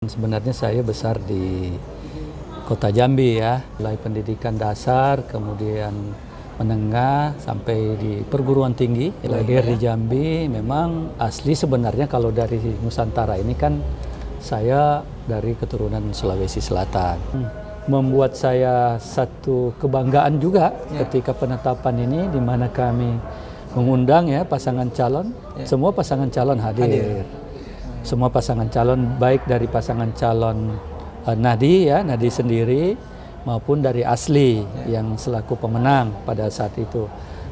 Sebenarnya saya besar di kota Jambi ya, mulai pendidikan dasar, kemudian menengah sampai di perguruan tinggi. Lahir di Jambi, memang asli sebenarnya kalau dari Nusantara ini kan saya dari keturunan Sulawesi Selatan. Membuat saya satu kebanggaan juga ketika penetapan ini, di mana kami mengundang ya pasangan calon, semua pasangan calon hadir. Semua pasangan calon, baik dari pasangan calon Nadi sendiri maupun dari Asli yang selaku pemenang pada saat itu.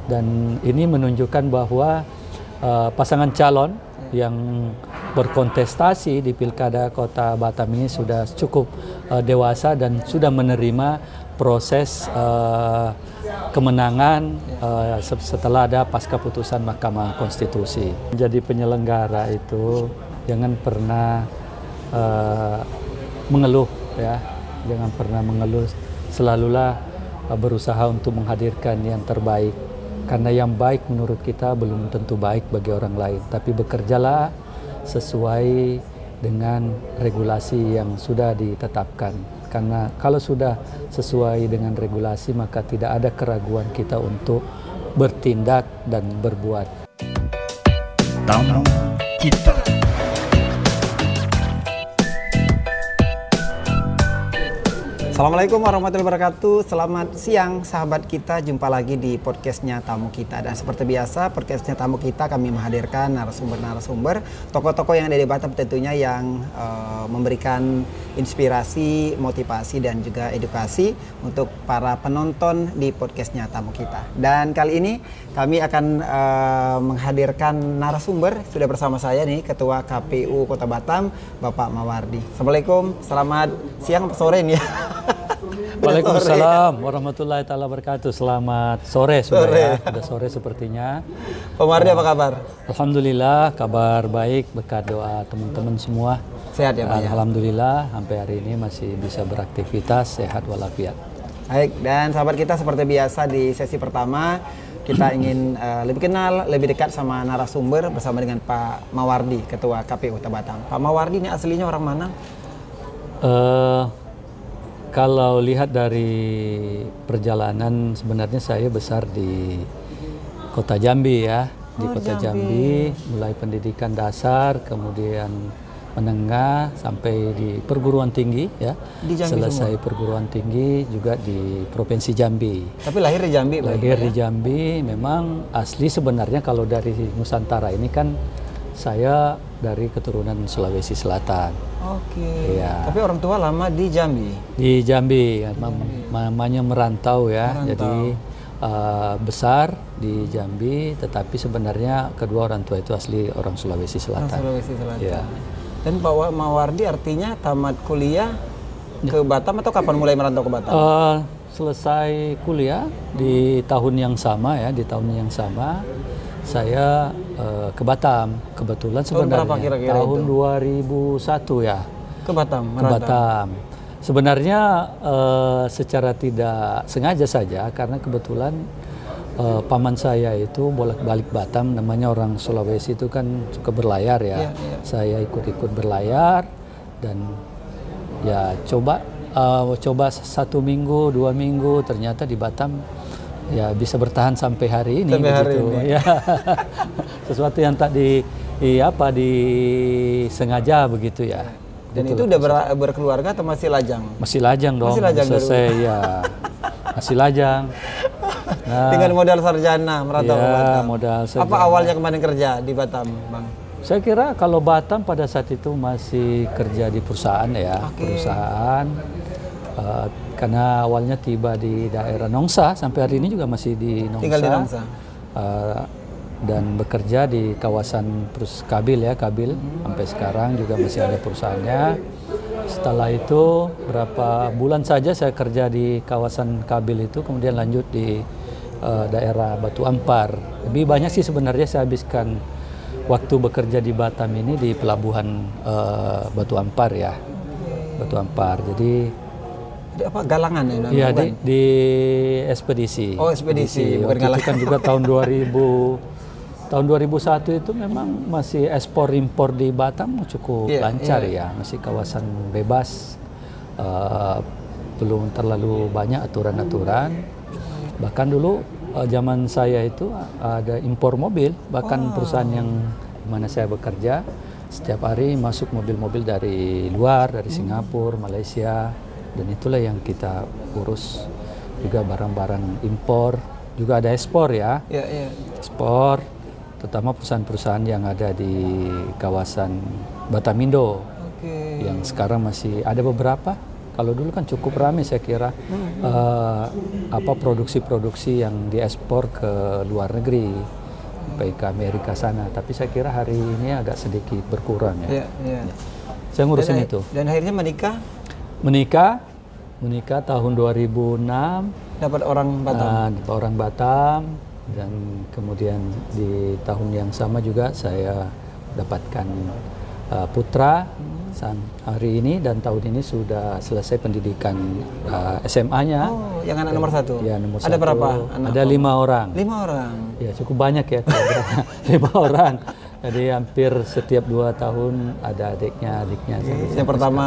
Dan ini menunjukkan bahwa pasangan calon yang berkontestasi di Pilkada Kota Batam ini sudah cukup dewasa dan sudah menerima proses kemenangan setelah ada pasca putusan Mahkamah Konstitusi. Jadi penyelenggara itu jangan pernah mengeluh ya, jangan pernah mengeluh, selalulah berusaha untuk menghadirkan yang terbaik, karena yang baik menurut kita belum tentu baik bagi orang lain, tapi bekerjalah sesuai dengan regulasi yang sudah ditetapkan, karena kalau sudah sesuai dengan regulasi maka tidak ada keraguan kita untuk bertindak dan berbuat. Tamu kita. Assalamualaikum warahmatullahi wabarakatuh. Selamat siang sahabat kita, jumpa lagi di podcastnya Tamu Kita. Dan seperti biasa podcastnya Tamu Kita kami menghadirkan narasumber-narasumber, tokoh-tokoh yang ada di Batam tentunya yang memberikan inspirasi, motivasi dan juga edukasi untuk para penonton di podcastnya Tamu Kita. Dan kali ini kami akan menghadirkan narasumber, sudah bersama saya nih Ketua KPU Kota Batam, Bapak Mawardi. Assalamualaikum, selamat siang, sore nih ya. Waalaikumsalam warahmatullahi taala wabarakatuh. Selamat sore sudah ya. Sudah sore sepertinya. Pak Mawardi apa kabar? Alhamdulillah kabar baik berkat doa teman-teman semua. Sehat ya Pak ya? Alhamdulillah sampai hari ini masih bisa beraktivitas sehat walafiat. Baik, dan sahabat kita seperti biasa di sesi pertama kita ingin lebih kenal, lebih dekat sama narasumber bersama dengan Pak Mawardi, Ketua KPU Kota Batam. Pak Mawardi ini aslinya orang mana? Kalau lihat dari perjalanan, sebenarnya saya besar di kota Jambi ya, di kota Jambi, mulai pendidikan dasar, kemudian menengah sampai di perguruan tinggi ya. Di Jambi selesai semua? Perguruan tinggi juga di Provinsi Jambi. Tapi lahir di Jambi? Lahir di Jambi, memang asli sebenarnya kalau dari Nusantara ini kan saya dari keturunan Sulawesi Selatan. Oke. Ya. Tapi orang tua lama di Jambi. Di Jambi, namanya merantau ya. Merantau. Jadi besar di Jambi, tetapi sebenarnya kedua orang tua itu asli orang Sulawesi Selatan. Sulawesi Selatan. Ya. Dan Pak Mawardi artinya tamat kuliah ke Batam atau kapan mulai merantau ke Batam? Selesai kuliah di tahun yang sama ya, di tahun yang sama. Saya ke Batam, kebetulan sebenarnya tahun 2001 ya. Ke Batam, ke Batam. Sebenarnya secara tidak sengaja saja, karena kebetulan paman saya itu bolak-balik Batam, namanya orang Sulawesi itu kan suka berlayar ya. Saya ikut-ikut berlayar dan ya coba 1 minggu, 2 minggu, ternyata di Batam ya bisa bertahan sampai hari ini. Sampai hari ini. Ya. Sesuatu yang tak disengaja begitu ya. Dan itu udah berkeluarga atau masih lajang? Masih lajang dong. Masih lajang selesai ya. Masih lajang. Nah, dengan modal sarjana merantau ke Batam. Modal sarjana. Apa awalnya kemarin kerja di Batam, Bang? Saya kira kalau Batam pada saat itu masih kerja di perusahaan ya. Perusahaan. Karena awalnya tiba di daerah Nongsa, sampai hari ini juga masih di Nongsa. Tinggal di Nongsa. Dan bekerja di kawasan Kabil ya, Kabil. Sampai sekarang juga masih ada perusahaannya. Setelah itu berapa bulan saja saya kerja di kawasan Kabil itu, kemudian lanjut di daerah Batu Ampar. Lebih banyak sih sebenarnya saya habiskan waktu bekerja di Batam ini di pelabuhan Batu Ampar ya. Batu Ampar. Jadi apa galangan ya? Iya, di ekspedisi. Oh, ekspedisi. Waktu itu kan juga tahun 2000 tahun 2001 itu memang masih ekspor impor di Batam cukup lancar ya, masih kawasan bebas, belum terlalu banyak aturan-aturan. Bahkan dulu zaman saya itu ada impor mobil, bahkan perusahaan yang mana saya bekerja setiap hari masuk mobil-mobil dari luar, dari Singapura, Malaysia, dan itulah yang kita urus. Juga barang-barang impor, juga ada ekspor ya, ekspor, terutama perusahaan-perusahaan yang ada di kawasan Batamindo, yang sekarang masih ada beberapa. Kalau dulu kan cukup ramai saya kira produksi-produksi yang diekspor ke luar negeri, baik ke Amerika sana. Tapi saya kira hari ini agak sedikit berkurang ya. Saya ngurusin itu. Dan akhirnya menikah? Menikah tahun 2006. Dapat orang Batam? Dapat orang Batam, dan kemudian di tahun yang sama juga saya dapatkan putra. Hari ini dan tahun ini sudah selesai pendidikan SMA-nya. Oh, yang anak nomor 1? Ya, nomor 1. Ada berapa anak? Ada 5 orang. 5 orang? Ya, cukup banyak ya. 5 orang. Jadi hampir setiap 2 tahun ada adiknya. Yang pertama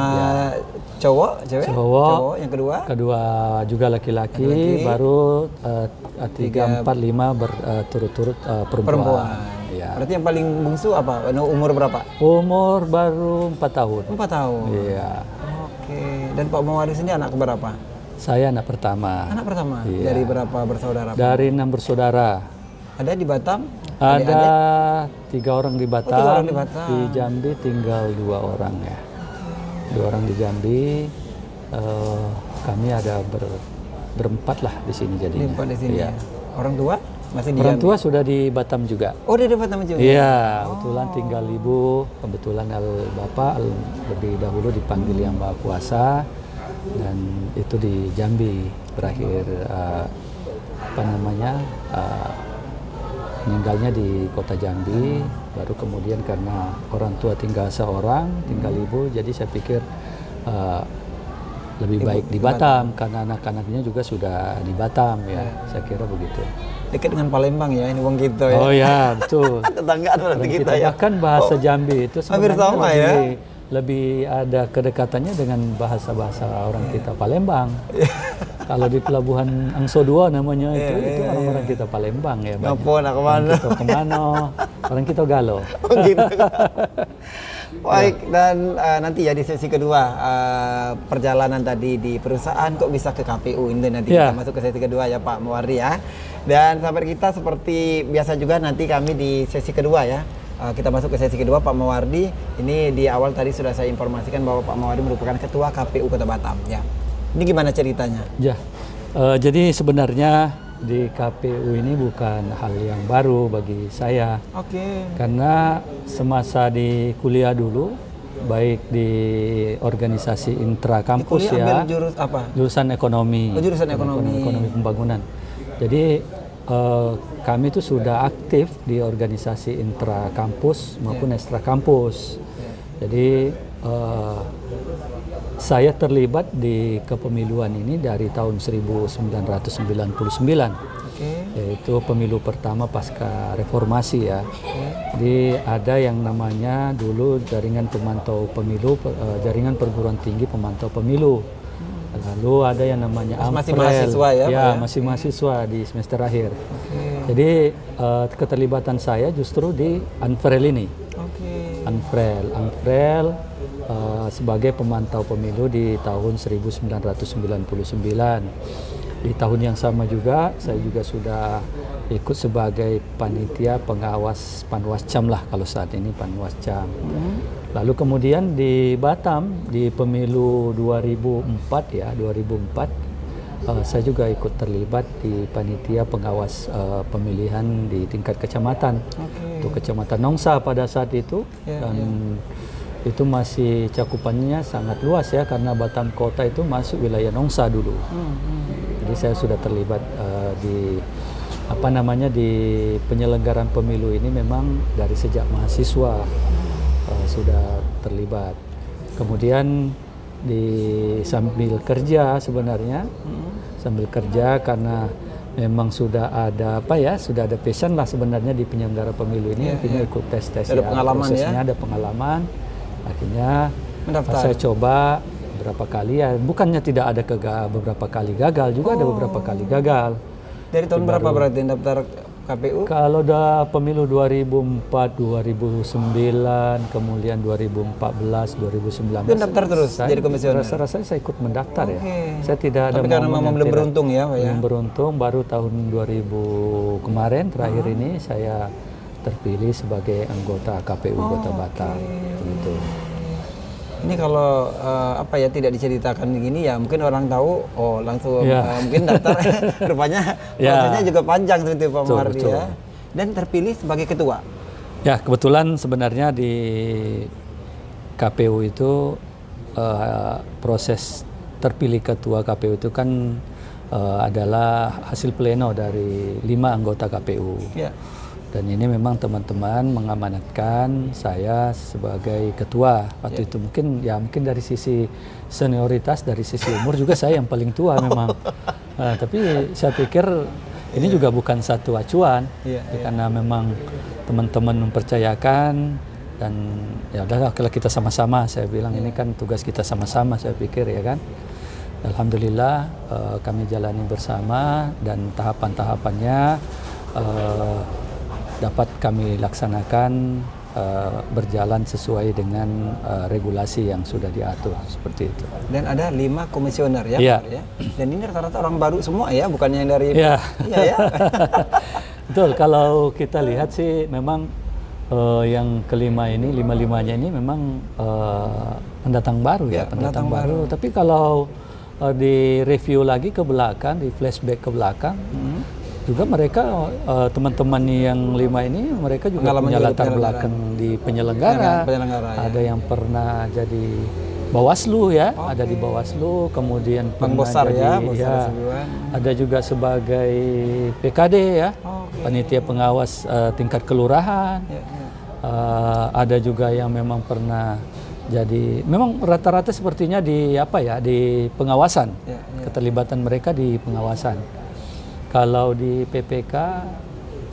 cowok, cewek? Cowok. Yang kedua? Kedua juga laki-laki. Baru 3, 4, 5 berturut-turut perempuan. Ya. Berarti yang paling bungsu apa? Umur berapa? Umur baru 4 tahun. 4 tahun? Iya. Oke. Dan Pak Mawardi sendiri anak keberapa? Saya anak pertama. Anak pertama? Iya. Dari berapa bersaudara? Dari 6 bersaudara. Ada di Batam? Ada 3 orang di Batam. 3 orang di Batam. Di Jambi tinggal 2 orang ya. 2 orang di Jambi. Kami ada berempat lah di sini jadinya. Berempat di sini. Iya. Orang tua masih di Orang Jambi? tua sudah di Batam juga. Oh, dia di Batam juga? Iya, kebetulan tinggal ibu. Kebetulan bapak lebih dahulu dipanggil Yang Maha Kuasa, dan itu di Jambi berakhir meninggalnya di kota Jambi. Baru kemudian karena orang tua tinggal seorang, tinggal ibu, jadi saya pikir lebih baik di Batam karena anak-anaknya juga sudah di Batam ya. Saya kira begitu. Dekat dengan Palembang ya, ini wong kita ya. Oh ya, betul. Tetanggaan berarti kita ya. Bahkan bahasa Jambi itu hampir sama ya. Lebih ada kedekatannya dengan bahasa-bahasa orang kita Palembang. Kalau di Pelabuhan Angso 2 namanya itu orang-orang kita Palembang ya. Ngapun, kemana? Kita kemana? Orang kita Galo. Oh, gitu. Baik, dan nanti ya di sesi kedua perjalanan tadi di perusahaan kok bisa ke KPU ini nanti kita masuk ke sesi kedua ya Pak Mawardi ya. Dan sahabat kita seperti biasa juga nanti kami di sesi kedua ya. Kita masuk ke sesi kedua Pak Mawardi. Ini di awal tadi sudah saya informasikan bahwa Pak Mawardi merupakan Ketua KPU Kota Batam ya. Ini gimana ceritanya? Ya, jadi sebenarnya di KPU ini bukan hal yang baru bagi saya. Oke. Karena semasa di kuliah dulu, baik di organisasi intrakampus ya. Jurus apa? Jurusan ekonomi. Oh, jurusan ekonomi. Ekonomi pembangunan. Jadi kami itu sudah aktif di organisasi intrakampus maupun ekstrakampus. Jadi saya terlibat di kepemiluan ini dari tahun 1999, yaitu pemilu pertama pasca reformasi ya. Jadi ada yang namanya dulu jaringan pemantau pemilu, jaringan perguruan tinggi pemantau pemilu. Lalu ada yang namanya masih mahasiswa ya? Masih mahasiswa di semester akhir. Jadi keterlibatan saya justru di Anfrel ini. Anfrel sebagai pemantau pemilu di tahun 1999. Di tahun yang sama juga saya juga sudah ikut sebagai panitia pengawas Panwascam lah kalau saat ini Panwascam. Lalu kemudian di Batam di pemilu 2004 ya, 2004 saya juga ikut terlibat di panitia pengawas pemilihan di tingkat kecamatan. Untuk Kecamatan Nongsa pada saat itu dan itu masih cakupannya sangat luas ya karena Batam Kota itu masuk wilayah Nongsa dulu. Jadi saya sudah terlibat di di penyelenggaraan pemilu ini memang dari sejak mahasiswa sudah terlibat. Kemudian sambil kerja sebenarnya, sambil kerja karena memang sudah ada sudah ada passion lah sebenarnya di penyelenggara pemilu ini. Akhirnya ikut tes ada pengalaman prosesnya, ya. ada pengalaman. Akhirnya Mendaftar. saya coba beberapa kali ya, bukannya tidak ada beberapa kali gagal, juga ada beberapa kali gagal. Dari tahun berapa berarti daftar KPU? Kalau udah pemilu 2004, 2009, kemudian 2014, 2019. Itu daftar terus jadi komisioner? Rasa-rasanya saya ikut mendaftar ya. Oke. Saya tidak ada Tapi karena momen memang yang belum tidak- beruntung ya Pak ya? Belum beruntung, baru tahun 2000 kemarin terakhir ini saya terpilih sebagai anggota KPU Kota Batam. Gitu. Ini kalau tidak diceritakan begini ya mungkin orang tahu langsung mungkin daftar rupanya prosesnya juga panjang seperti Pak Betul, Muhardi betul. ya. Dan terpilih sebagai ketua. Ya, kebetulan sebenarnya di KPU itu proses terpilih ketua KPU itu kan adalah hasil pleno dari 5 anggota KPU. Ya. Dan ini memang teman-teman mengamanatkan saya sebagai ketua. Waktu itu mungkin dari sisi senioritas, dari sisi umur juga saya yang paling tua memang. Tapi saya pikir ini juga bukan satu acuan, karena memang teman-teman mempercayakan dan ya udahlah kalau kita sama-sama, saya bilang ini kan tugas kita sama-sama, saya pikir ya kan. Alhamdulillah kami jalani bersama dan tahapan-tahapannya dapat kami laksanakan berjalan sesuai dengan regulasi yang sudah diatur seperti itu. Dan ada 5 komisioner ya, Iya. Pak ya. Dan ini rata-rata orang baru semua ya, bukan yang dari Iya. Iya ya. Betul, kalau kita lihat sih memang yang kelima ini, 5-5-nya ini memang pendatang baru ya, pendatang baru. Tapi kalau di review lagi ke belakang, di flashback ke belakang, juga mereka teman-teman yang 5 ini mereka juga Pengalaman punya juga di latar belakang di penyelenggara. Penyelenggara, ya. Ada yang pernah jadi Bawaslu ya, ada di Bawaslu, kemudian Bang pernah Bosar jadi ya, Bosar Hasibuan. ada juga sebagai PKD ya, panitia pengawas tingkat kelurahan. Ada juga yang memang pernah jadi, memang rata-rata sepertinya di di pengawasan, keterlibatan mereka di pengawasan. Kalau di PPK,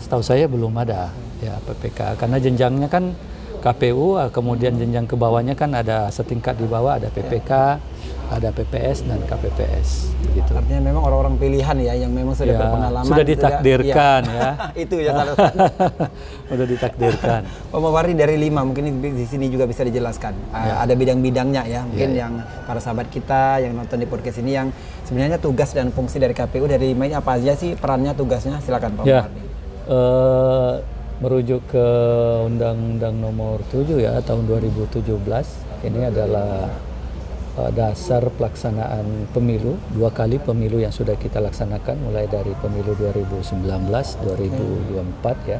setahu saya belum ada ya PPK, karena jenjangnya kan KPU, kemudian jenjang ke bawahnya kan ada setingkat di bawah ada PPK, ada PPS dan KPPS gitu. Artinya memang orang-orang pilihan ya yang memang sudah berpengalaman. Sudah ditakdirkan ya. Itu ya salah satu. Sudah ditakdirkan. Pak Muhardi dari 5 mungkin di sini juga bisa dijelaskan. Ada bidang-bidangnya ya. Mungkin yang para sahabat kita yang nonton di podcast ini yang sebenarnya tugas dan fungsi dari KPU dari 5 ini apa aja sih perannya, tugasnya? Silakan Pak Muhardi. Merujuk ke Undang-Undang Nomor 7 ya tahun 2017, ini adalah dasar pelaksanaan pemilu, 2 kali pemilu yang sudah kita laksanakan mulai dari pemilu 2019, 2024 ya.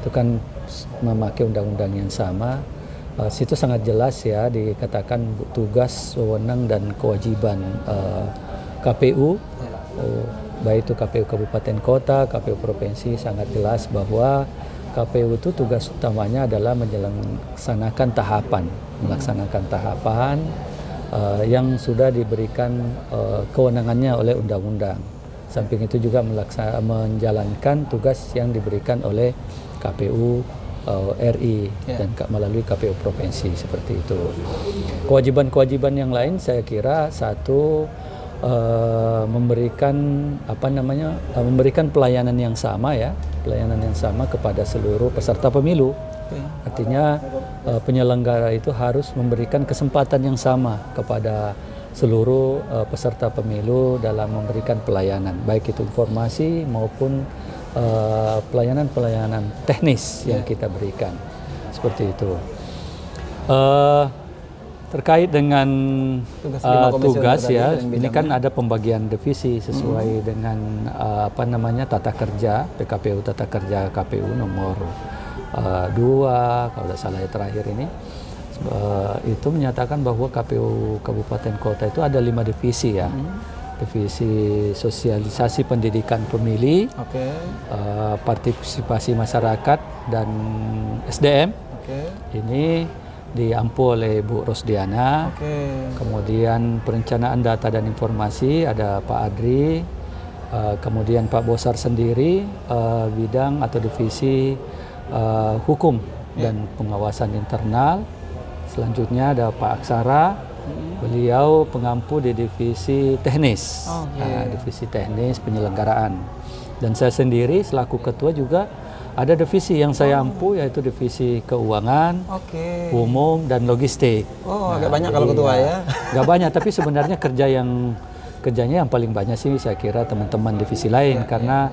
Itu kan memakai undang-undang yang sama. Situ sangat jelas ya dikatakan tugas, wewenang dan kewajiban KPU, baik itu KPU Kabupaten Kota, KPU Provinsi, sangat jelas bahwa KPU itu tugas utamanya adalah melaksanakan tahapan yang sudah diberikan kewenangannya oleh undang-undang. Samping itu juga menjalankan tugas yang diberikan oleh KPU RI dan melalui KPU Provinsi seperti itu. Kewajiban-kewajiban yang lain saya kira satu memberikan memberikan pelayanan yang sama ya, pelayanan yang sama kepada seluruh peserta pemilu. Artinya penyelenggara itu harus memberikan kesempatan yang sama kepada seluruh peserta pemilu dalam memberikan pelayanan, baik itu informasi maupun pelayanan-pelayanan teknis yang kita berikan, seperti itu. Terkait dengan tugas ya, ini kan ada pembagian divisi sesuai dengan tata kerja PKPU, tata kerja KPU nomor 2 kalau tidak salah ya terakhir ini, itu menyatakan bahwa KPU Kabupaten Kota itu ada 5 divisi ya. Divisi sosialisasi pendidikan pemilih, partisipasi masyarakat dan SDM. Ini diampu oleh Bu Rosdiana. Kemudian perencanaan data dan informasi ada Pak Adri. Kemudian Pak Bosar sendiri bidang atau divisi hukum dan pengawasan internal. Selanjutnya ada Pak Aksara, beliau pengampu di divisi teknis, divisi teknis penyelenggaraan. Dan saya sendiri selaku ketua juga ada divisi yang saya ampu, yaitu divisi keuangan, umum dan logistik. Agak banyak kalau ketua ya. Gak banyak, tapi sebenarnya kerjanya yang paling banyak sih saya kira teman-teman divisi lain, karena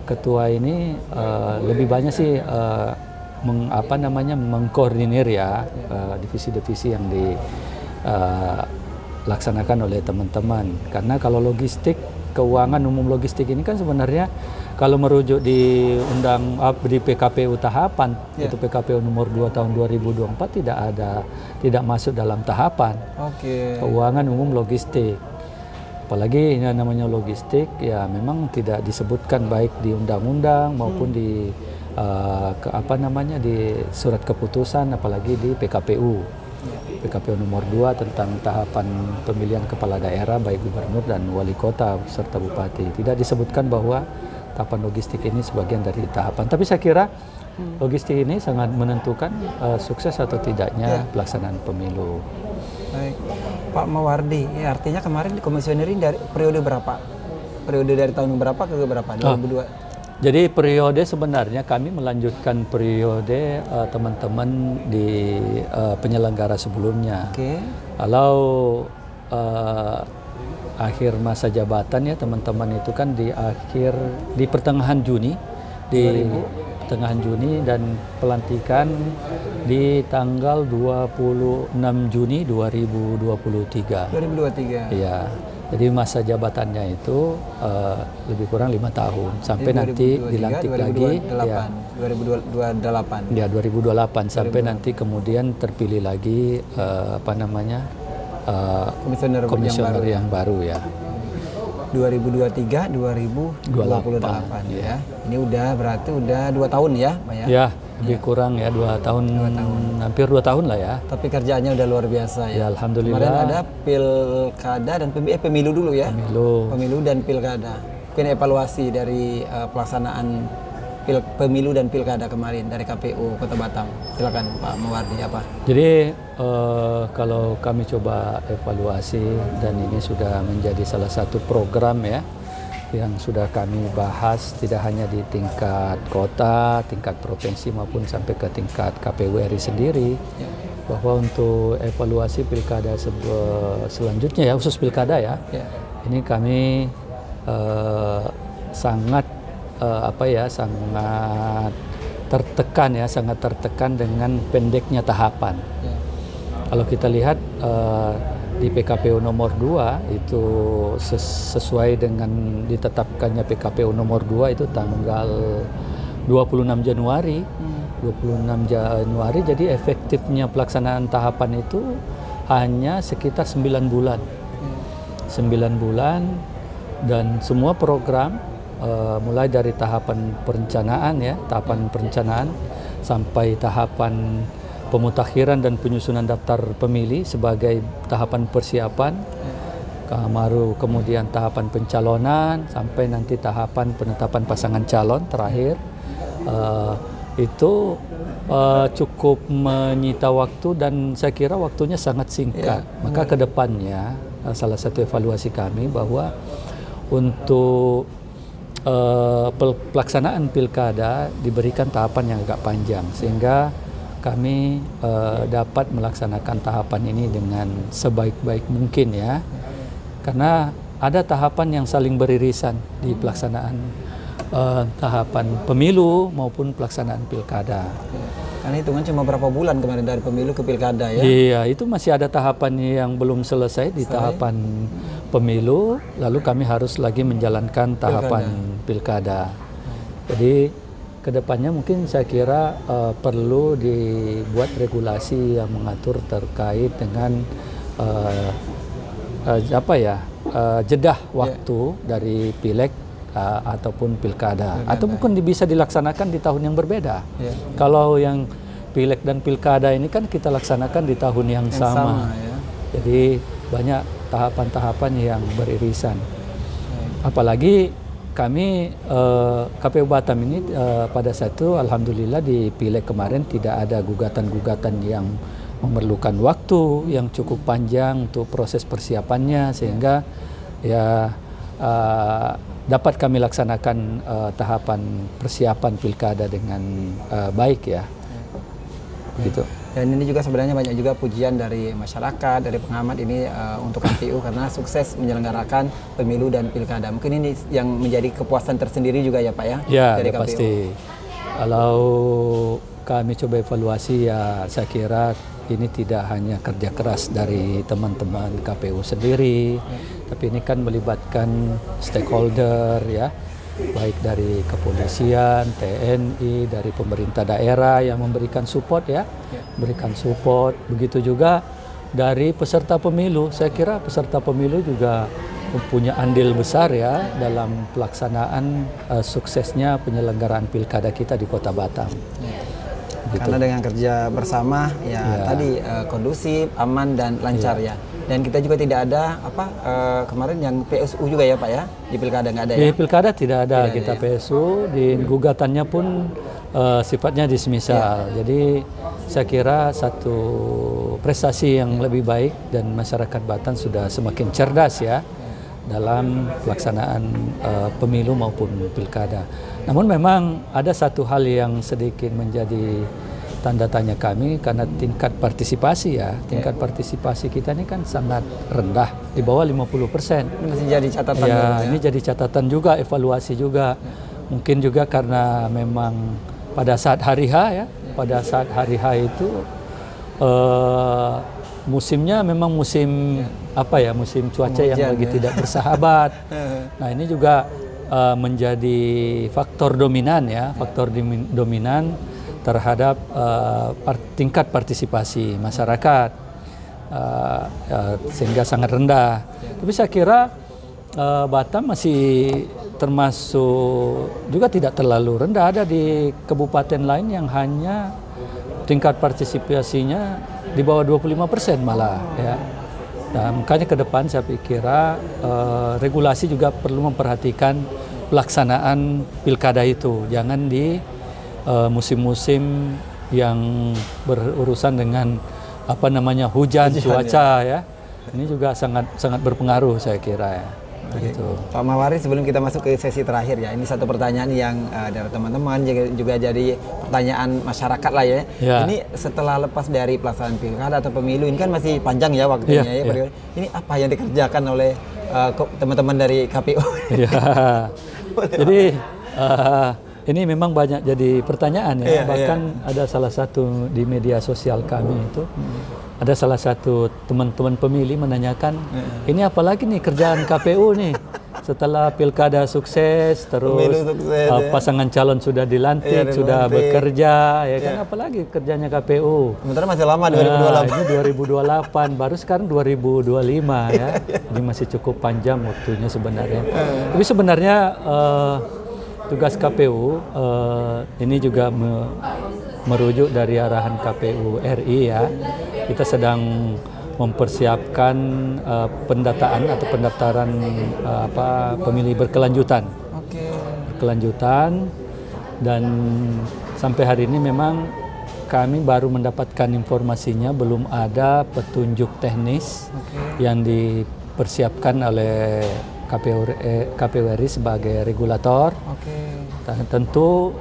ketua ini lebih banyak sih mengkoordinir ya divisi-divisi yang dilaksanakan oleh teman-teman. Karena kalau logistik, keuangan umum logistik ini kan sebenarnya kalau merujuk di di PKPU tahapan, itu PKPU nomor 2 tahun 2024 tidak masuk dalam tahapan. Keuangan umum logistik. Apalagi ini namanya logistik ya memang tidak disebutkan baik di undang-undang maupun di di surat keputusan, apalagi di PKPU nomor 2 tentang tahapan pemilihan kepala daerah baik gubernur dan wali kota serta bupati. Tidak disebutkan bahwa tahapan logistik ini sebagian dari tahapan. Tapi saya kira logistik ini sangat menentukan sukses atau tidaknya pelaksanaan pemilu. Baik, Pak Mawardi, artinya kemarin dikomisionerin dari periode berapa? Periode dari tahun berapa ke berapa? 2002. Jadi periode sebenarnya kami melanjutkan periode teman-teman di penyelenggara sebelumnya. Kalau akhir masa jabatan ya teman-teman itu kan di pertengahan Juni, pertengahan Juni, dan pelantikan di tanggal 26 Juni 2023. 2023. Iya. Jadi masa jabatannya itu lebih kurang 5 tahun sampai nanti dilantik lagi 2028. Ya 2028 sampai nanti kemudian terpilih lagi komisioner yang baru ya. 2023 2028 ya. Ini berarti udah 2 tahun ya, Pak ya. Ya, lebih kurang ya 2 tahun, hampir 2 tahun lah ya. Tapi kerjaannya udah luar biasa ya. Ya alhamdulillah. Kemarin ada pilkada dan pemilu dulu ya. Pemilu dan pilkada. Mungkin evaluasi dari pelaksanaan pemilu dan pilkada kemarin dari KPU Kota Batam. Silakan Pak Mawardi apa? Jadi kalau kami coba evaluasi, dan ini sudah menjadi salah satu program ya yang sudah kami bahas tidak hanya di tingkat kota, tingkat provinsi maupun sampai ke tingkat KPU RI sendiri, bahwa untuk evaluasi pilkada selanjutnya ya, khusus pilkada ya, ini kami sangat tertekan dengan pendeknya tahapan. Kalau kita lihat di PKPU nomor 2 itu sesuai dengan ditetapkannya PKPU nomor 2 itu tanggal 26 Januari. 26 Januari, jadi efektifnya pelaksanaan tahapan itu hanya sekitar 9 bulan. 9 bulan, dan semua program mulai dari tahapan perencanaan sampai tahapan pemutakhiran dan penyusunan daftar pemilih sebagai tahapan persiapan, kemudian tahapan pencalonan sampai nanti tahapan penetapan pasangan calon terakhir, itu cukup menyita waktu dan saya kira waktunya sangat singkat. Maka kedepannya salah satu evaluasi kami bahwa untuk pelaksanaan pilkada diberikan tahapan yang agak panjang sehingga kami dapat melaksanakan tahapan ini dengan sebaik-baik mungkin ya, karena ada tahapan yang saling beririsan di pelaksanaan tahapan pemilu maupun pelaksanaan pilkada. Karena hitungan cuma berapa bulan kemarin dari pemilu ke pilkada ya? Iya, itu masih ada tahapan yang belum selesai di tahapan pemilu, lalu kami harus lagi menjalankan tahapan pilkada. Jadi kedepannya mungkin saya kira perlu dibuat regulasi yang mengatur terkait dengan jeda waktu dari pileg ataupun pilkada, atau mungkin bisa dilaksanakan di tahun yang berbeda. Kalau yang pileg dan pilkada ini kan kita laksanakan di tahun yang sama. Jadi banyak tahapan-tahapan yang beririsan. Apalagi kami KPU Batam ini pada saat itu alhamdulillah di pileg kemarin tidak ada gugatan-gugatan yang memerlukan waktu yang cukup panjang untuk proses persiapannya, sehingga ya dapat kami laksanakan tahapan persiapan pilkada dengan baik ya. Gitu. Dan ini juga sebenarnya banyak juga pujian dari masyarakat, dari pengamat ini untuk KPU karena sukses menyelenggarakan pemilu dan pilkada. Mungkin ini yang menjadi kepuasan tersendiri juga ya Pak ya? Ya, dari ya KPU. pasti. Kalau kami coba evaluasi ya saya kira ini tidak hanya kerja keras dari teman-teman KPU sendiri, tapi ini kan melibatkan stakeholder ya, baik dari kepolisian, TNI, dari pemerintah daerah yang memberikan support ya, berikan support. Begitu juga dari peserta pemilu. Saya kira peserta pemilu juga mempunyai andil besar ya dalam pelaksanaan suksesnya penyelenggaraan pilkada kita di Kota Batam. Gitu. Karena dengan kerja bersama ya tadi kondusif, aman dan lancar ya. Dan kita juga tidak ada kemarin yang PSU juga ya Pak ya, di pilkada nggak ada ya? Di pilkada tidak ada kita PSU, di gugatannya pun sifatnya dismisal. Jadi saya kira satu prestasi yang lebih baik dan masyarakat Batam sudah semakin cerdas ya dalam pelaksanaan pemilu maupun pilkada. Namun memang ada satu hal yang sedikit menjadi tanda tanya kami karena tingkat partisipasi ya. Tingkat partisipasi kita ini kan sangat rendah, di bawah 50%. Ini masih jadi catatan ya, ya. ini jadi catatan juga, evaluasi juga. Mungkin juga karena memang pada saat hari H ya, pada saat hari H itu musimnya memang musim musim cuaca yang lagi tidak bersahabat. Nah, ini juga menjadi faktor dominan ya, faktor dominan terhadap tingkat partisipasi masyarakat sehingga sangat rendah. Tapi saya kira Batam masih termasuk juga tidak terlalu rendah. Ada di kabupaten lain yang hanya tingkat partisipasinya di bawah 25% malah ya. Nah, makanya ke depan saya pikir regulasi juga perlu memperhatikan pelaksanaan pilkada itu. Jangan di musim-musim yang berurusan dengan hujan, cuaca ya. Ini juga sangat berpengaruh saya kira ya. Begitu. Pak Mawari, sebelum kita masuk ke sesi terakhir ya, ini satu pertanyaan yang dari teman-teman juga jadi pertanyaan masyarakat lah ya. Ini setelah lepas dari pelaksanaan pilkada atau pemilu ini kan masih panjang ya waktunya ya. Ini apa yang dikerjakan oleh teman-teman dari KPU? Jadi ini memang banyak jadi pertanyaan ya. Bahkan ada salah satu di media sosial kami itu. Ada salah satu teman-teman pemilih menanyakan, ini apalagi nih kerjaan KPU nih setelah pilkada sukses, terus pasangan calon sudah dilantik, sudah bekerja, ya kan apalagi kerjanya KPU. Sementara masih lama 2028. Ini 2028, baru sekarang 2025 ya, ini masih cukup panjang waktunya sebenarnya. Tapi sebenarnya tugas KPU ini juga merujuk dari arahan KPU RI ya. Kita sedang mempersiapkan pendataan atau pendaftaran pemilih berkelanjutan. Berkelanjutan, dan sampai hari ini memang kami baru mendapatkan informasinya, belum ada petunjuk teknis yang dipersiapkan oleh KPU RI sebagai regulator. Tentu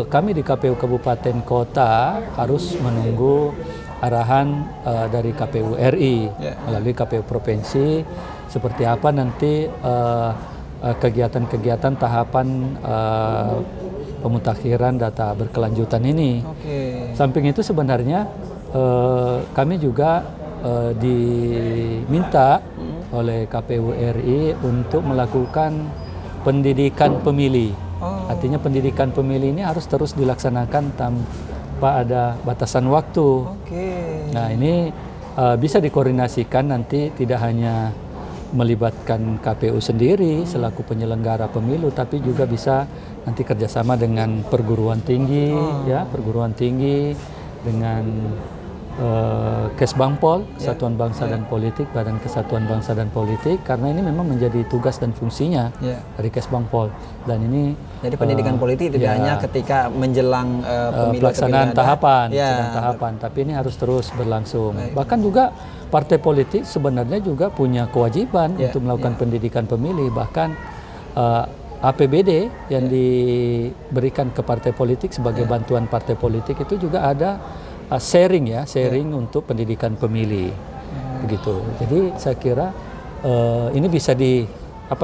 kami di KPU Kabupaten Kota harus menunggu arahan dari KPU RI melalui KPU Provinsi seperti apa nanti kegiatan-kegiatan tahapan pemutakhiran data berkelanjutan ini. Samping itu sebenarnya kami juga diminta oleh KPU RI untuk melakukan pendidikan pemilih. Artinya pendidikan pemilih ini harus terus dilaksanakan tanpa ada batasan waktu. Nah, ini bisa dikoordinasikan nanti tidak hanya melibatkan KPU sendiri selaku penyelenggara pemilu, tapi juga bisa nanti kerjasama dengan perguruan tinggi, ya perguruan tinggi dengan Kesbangpol, Kesatuan Bangsa dan Politik, Badan Kesatuan Bangsa dan Politik, karena ini memang menjadi tugas dan fungsinya dari Kesbangpol. Dan ini jadi pendidikan politik tidak hanya ketika menjelang pemilu pelaksanaan tahapan, tapi ini harus terus berlangsung. Bahkan juga partai politik sebenarnya juga punya kewajiban untuk melakukan pendidikan pemilih. Bahkan APBD yang diberikan ke partai politik sebagai bantuan partai politik itu juga ada sharing untuk pendidikan pemilih, begitu. Jadi saya kira ini bisa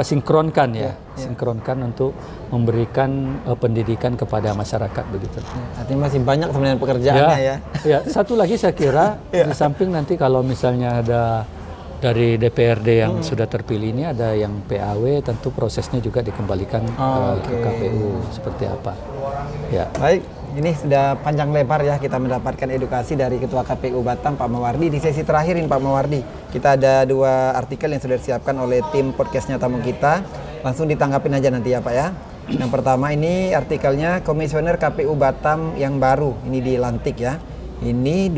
sinkronkan sinkronkan untuk memberikan pendidikan kepada masyarakat, begitu. Artinya masih banyak sebenarnya pekerjaannya ya. Ya, satu lagi saya kira di samping nanti kalau misalnya ada dari DPRD yang sudah terpilih ini ada yang PAW, tentu prosesnya juga dikembalikan ke KPU seperti apa. Ya. Baik. Ini sudah panjang lebar ya kita mendapatkan edukasi dari Ketua KPU Batam Pak Mawardi. Di sesi terakhir ini Pak Mawardi, kita ada 2 artikel yang sudah disiapkan oleh tim podcastnya tamu kita. Langsung ditanggapin aja nanti ya Pak ya. Yang pertama ini artikelnya Komisioner KPU Batam yang baru, ini dilantik ya. Ini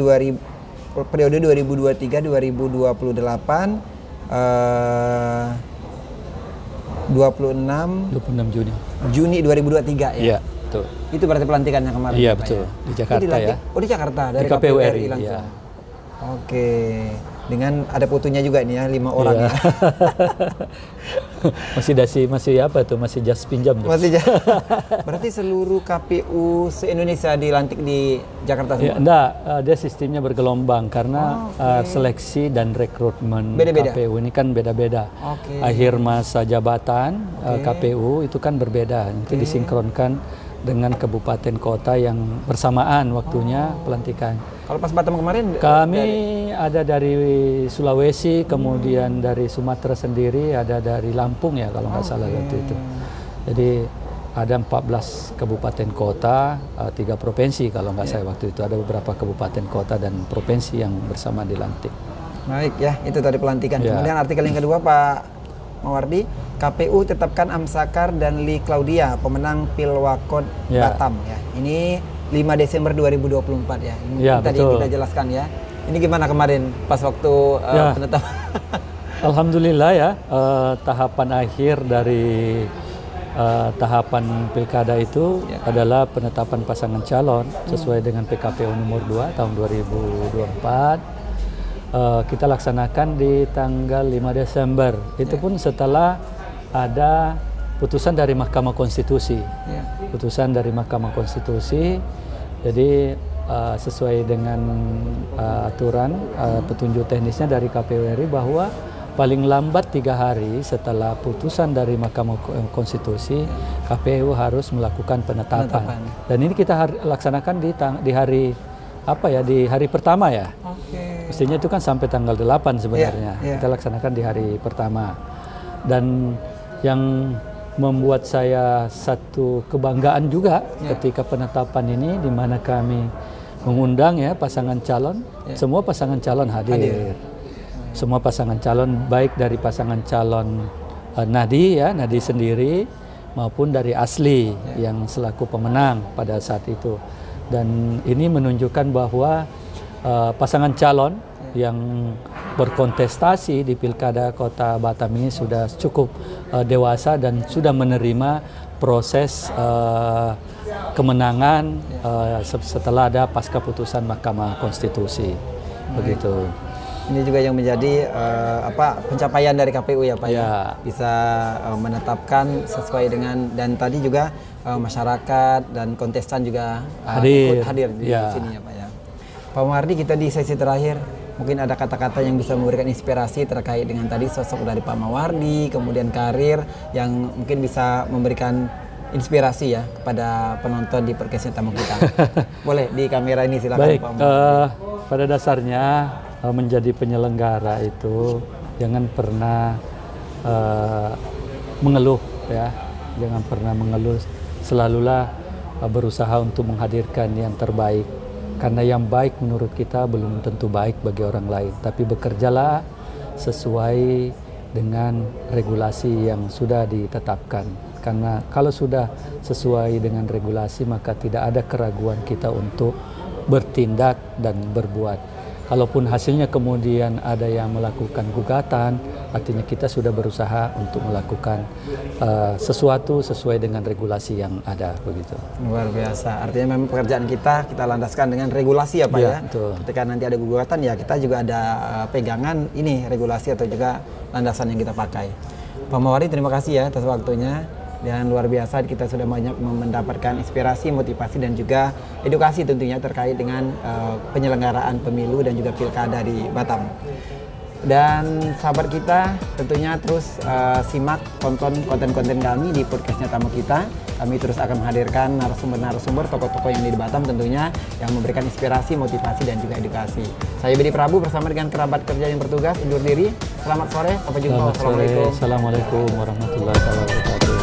periode 2023-2028 26 Juni 2023 ya. Iya. Betul. Itu berarti pelantikannya kemarin. Iya betul, ya? di Jakarta ya. Oh di Jakarta, dari di KPU RI langsung. ya. Oke, dengan ada fotonya juga ini ya, 5 orang ya. masih jas pinjam tuh. Berarti seluruh KPU se-Indonesia dilantik di Jakarta semua? Ya, enggak, dia sistemnya bergelombang karena seleksi dan rekrutmen KPU ini kan beda-beda. Akhir masa jabatan KPU itu kan berbeda, nanti disinkronkan dengan kabupaten kota yang bersamaan waktunya pelantikan. Kalau pas Batam kemarin? Kami ada dari Sulawesi, kemudian dari Sumatera sendiri, ada dari Lampung ya kalau nggak salah waktu itu. Jadi ada 14 kabupaten kota, 3 provinsi kalau nggak saya waktu itu. Ada beberapa kabupaten kota dan provinsi yang bersama dilantik. Baik ya, itu tadi pelantikan. Kemudian artikel yang kedua Pak Mawardi, KPU tetapkan Amsakar dan Lee Claudia pemenang Pilwakot Batam ya. Ini 5 Desember 2024 ya. Ini tadi yang kita jelaskan ya. Ini gimana kemarin pas waktu penetapan? Alhamdulillah ya, tahapan akhir dari tahapan pilkada itu adalah penetapan pasangan calon sesuai dengan PKPU nomor 2 tahun 2024. Kita laksanakan di tanggal 5 Desember. Itu pun setelah ada putusan dari Mahkamah Konstitusi. Putusan dari Mahkamah Konstitusi. Jadi sesuai dengan aturan petunjuk teknisnya dari KPU RI bahwa paling lambat 3 hari setelah putusan dari Mahkamah Konstitusi, KPU harus melakukan penetapan. Dan ini kita laksanakan di hari di hari pertama ya. Mestinya itu kan sampai tanggal 8 sebenarnya. Kita laksanakan di hari pertama. Dan yang membuat saya satu kebanggaan juga ketika penetapan ini, di mana kami mengundang pasangan calon, semua pasangan calon hadir. Semua pasangan calon, baik dari pasangan calon Nadi sendiri maupun dari Asli yang selaku pemenang pada saat itu. Dan ini menunjukkan bahwa pasangan calon yang berkontestasi di Pilkada Kota Batam ini sudah cukup dewasa dan sudah menerima proses kemenangan setelah ada pasca putusan Mahkamah Konstitusi. Begitu. Ini juga yang menjadi pencapaian dari KPU ya Pak ya. Bisa menetapkan sesuai dengan, dan tadi juga masyarakat dan kontestan juga ikut hadir di sini ya Pak ya. Pak Mawardi, kita di sesi terakhir mungkin ada kata-kata yang bisa memberikan inspirasi terkait dengan tadi sosok dari Pak Mawardi, kemudian karir yang mungkin bisa memberikan inspirasi ya kepada penonton di podcastnya tamu kita. Boleh di kamera ini silakan. Baik, Pak Mawardi. pada dasarnya menjadi penyelenggara itu jangan pernah mengeluh ya, jangan pernah mengeluh, selalulah berusaha untuk menghadirkan yang terbaik. Karena yang baik menurut kita belum tentu baik bagi orang lain, tapi bekerjalah sesuai dengan regulasi yang sudah ditetapkan. Karena kalau sudah sesuai dengan regulasi, maka tidak ada keraguan kita untuk bertindak dan berbuat. kalaupun hasilnya kemudian ada yang melakukan gugatan, artinya kita sudah berusaha untuk melakukan sesuatu sesuai dengan regulasi yang ada begitu. Luar biasa. Artinya memang pekerjaan kita landaskan dengan regulasi ya Pak Iya, ya. betul. Ketika nanti ada gugatan ya kita juga ada pegangan ini regulasi atau juga landasan yang kita pakai. Pak Mawari, terima kasih ya atas waktunya. Dan luar biasa kita sudah banyak mendapatkan inspirasi, motivasi dan juga edukasi tentunya terkait dengan penyelenggaraan pemilu dan juga pilkada di Batam. Dan sahabat kita tentunya terus simak tonton konten-konten kami di podcastnya Tamu Kita. Kami terus akan menghadirkan narasumber-narasumber, tokoh-tokoh yang di Batam tentunya yang memberikan inspirasi, motivasi dan juga edukasi. Saya Bedi Prabu bersama dengan kerabat kerja yang bertugas undur diri. Selamat sore, sampai jumpa. Selamat sore, Assalamualaikum warahmatullahi wabarakatuh.